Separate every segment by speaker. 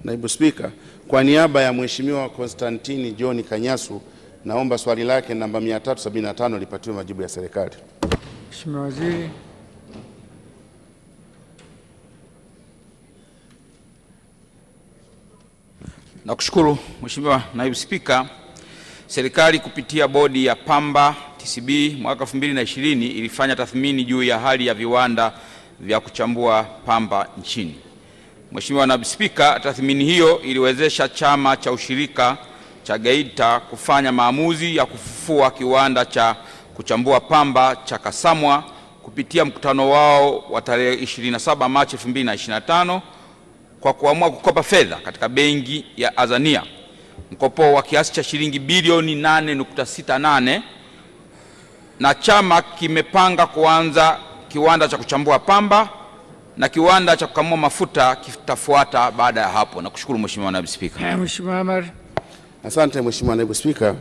Speaker 1: Naibu Spika, kwa niaba ya Mheshimiwa Konstantini John Kanyasu naomba swali lake namba 375 lipatiwe majibu ya serikali.
Speaker 2: Mheshimiwa Waziri.
Speaker 3: Nakushukuru Mheshimiwa Naibu Spika. Serikali kupitia bodi ya Pamba TCB mwaka 2020 ilifanya tathmini juu ya hali ya viwanda vya kuchambua pamba nchini. Mheshimiwa Naibu Spika, tathmini hiyo iliwezesha chama cha ushirika cha Geita kufanya maamuzi ya kufufua kiwanda cha kuchambua pamba cha Kasamwa kupitia mkutano wao wa tarehe 27 Machi 2025 kwa kuamua kukopa fedha katika benki ya Azania, mkopo wa kiasi cha shilingi bilioni 8.68, na chama kimepanga kuanza kiwanda cha kuchambua pamba na kiwanda cha kukamua mafuta kitafuata baada ya hapo. Nakushukuru Mheshimiwa Naibu Spika.
Speaker 2: Mheshimiwa Amar.
Speaker 1: Asante Mheshimiwa Naibu Spika,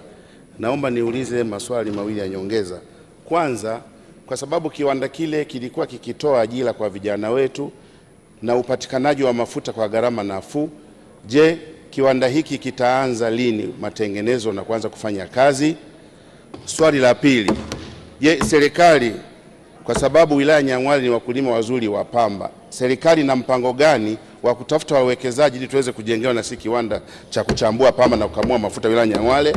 Speaker 1: naomba niulize maswali mawili ya nyongeza. Kwanza, kwa sababu kiwanda kile kilikuwa kikitoa ajira kwa vijana wetu na upatikanaji wa mafuta kwa gharama nafuu, je, kiwanda hiki kitaanza lini matengenezo na kuanza kufanya kazi? Swali la pili, je, serikali, kwa sababu wilaya Nyang'hwale ni wakulima wazuri wa pamba, serikali na mpango gani wa kutafuta wawekezaji ili tuweze kujengewa na si kiwanda cha kuchambua pamba na kukamua mafuta wilaya Nyang'hwale?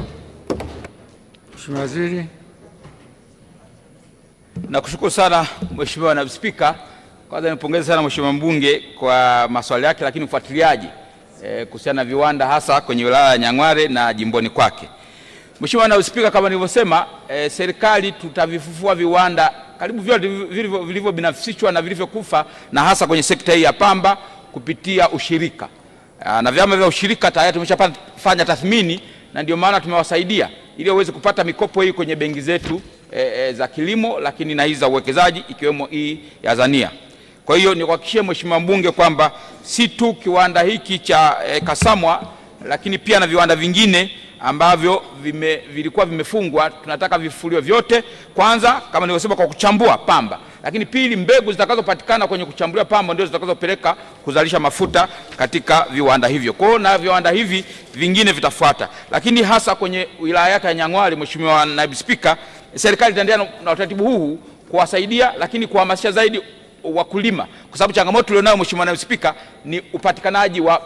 Speaker 2: Mheshimiwa Waziri.
Speaker 3: Nakushukuru sana Mheshimiwa Naibu Spika. Kwanza nipongeze sana Mheshimiwa mbunge kwa maswali yake, lakini ufuatiliaji kuhusiana na viwanda hasa kwenye wilaya ya Nyang'hwale na jimboni kwake. Mheshimiwa Naibu Spika, kama nilivyosema, serikali tutavifufua viwanda karibu vyote vilivyobinafsishwa na vilivyokufa, na hasa kwenye sekta hii ya pamba kupitia ushirika. Na vyama vya ushirika tayari tumeshafanya tathmini, na ndio maana tumewasaidia ili waweze kupata mikopo hii kwenye benki zetu za kilimo, lakini na hizi za uwekezaji ikiwemo hii ya Azania. Kwa hiyo nikuhakikishie Mheshimiwa mbunge kwamba si tu kiwanda hiki cha Kasamwa, lakini pia na viwanda vingine ambavyo vilikuwa vimefungwa tunataka vifufuliwe vyote. Kwanza, kama nilivyosema, kwa kuchambua pamba, lakini pili, mbegu zitakazopatikana kwenye kuchambulia pamba ndio zitakazopeleka kuzalisha mafuta katika viwanda hivyo. Kwa hiyo na viwanda hivi vingine vitafuata, lakini hasa kwenye wilaya yake ya Nyang'hwale, Mheshimiwa Naibu Spika, serikali itaendelea na utaratibu huu kuwasaidia, lakini kuhamasisha zaidi wakulima, kwa sababu changamoto tulionayo Mheshimiwa Naibu Spika ni upatikanaji wa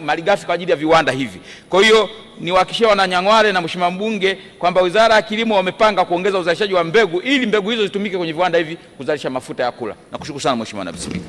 Speaker 3: malighafi kwa ajili ya viwanda hivi. Kwa hiyo niwahakikishie wana Nyang'hwale na Mheshimiwa mbunge kwamba Wizara ya Kilimo wamepanga kuongeza uzalishaji wa mbegu ili mbegu hizo zitumike kwenye viwanda hivi kuzalisha mafuta ya kula. Nakushukuru sana Mheshimiwa Naibu Spika.